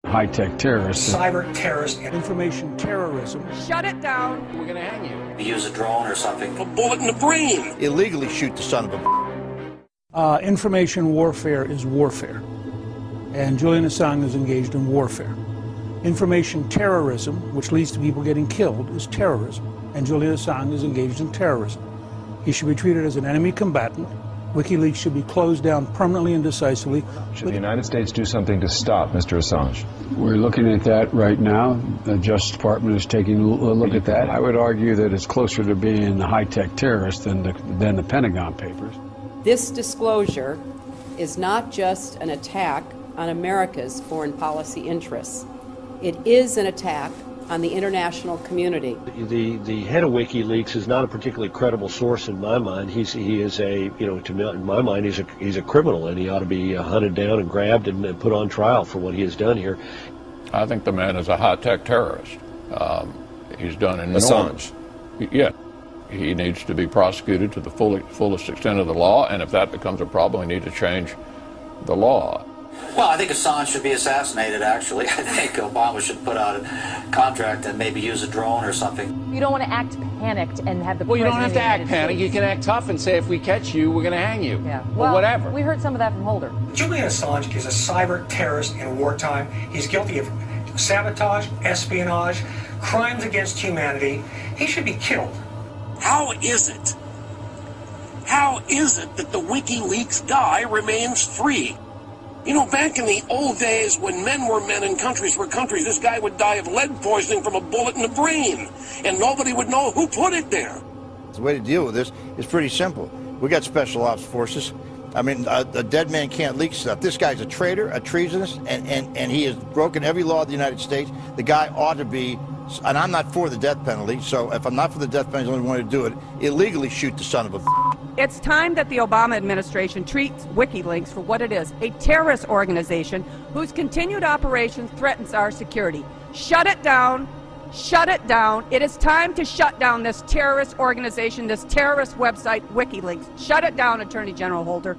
high-tech terrorists. Cyber terrorist. Information terrorism. Shut it down. We're going to hang you. Use a drone or something. A bullet in the brain. Illegally shoot the son of a... Information warfare is warfare. And Julian Assange is engaged in warfare. Information terrorism, which leads to people getting killed, is terrorism. And Julian Assange is engaged in terrorism. He should be treated as an enemy combatant. WikiLeaks should be closed down permanently and decisively. Should the United States do something to stop Mr. Assange? We're looking at that right now. The Justice Department is taking a look at that. I would argue that it's closer to being a high-tech terrorist than the Pentagon Papers. This disclosure is not just an attack on America's foreign policy interests. It is an attack on the international community. The head of WikiLeaks is not a particularly credible source in my mind. He is a, in my mind, he's a criminal, and he ought to be hunted down and grabbed and put on trial for what he has done here. I think the man is a high-tech terrorist. He's done enormous. Assange. Yeah. He needs to be prosecuted to the fullest extent of the law, and if that becomes a problem, we need to change the law. Well, I think Assange should be assassinated, actually. I think Obama should put out a contract and maybe use a drone or something. You don't want to act panicked and have the Well, you don't have to act United panicked. States. You can act tough and say, if we catch you, we're going to hang you. Yeah. Well, whatever. We heard some of that from Holder. Julian Assange is a cyber terrorist in wartime. He's guilty of sabotage, espionage, crimes against humanity. He should be killed. How is it that the WikiLeaks guy remains free? You know, back in the old days when men were men and countries were countries, this guy would die of lead poisoning from a bullet in the brain, and nobody would know who put it there. The way to deal with this is pretty simple. We got special ops forces. I mean, a dead man can't leak stuff. This guy's a traitor, a treasonous, and he has broken every law of the United States. The guy ought to be, and I'm not for the death penalty, so if I'm not for the death penalty, the only one to do it, illegally shoot the son of a... It's time that the Obama administration treats WikiLeaks for what it is, a terrorist organization whose continued operation threatens our security. Shut it down. Shut it down. It is time to shut down this terrorist organization, this terrorist website, WikiLeaks. Shut it down, Attorney General Holder.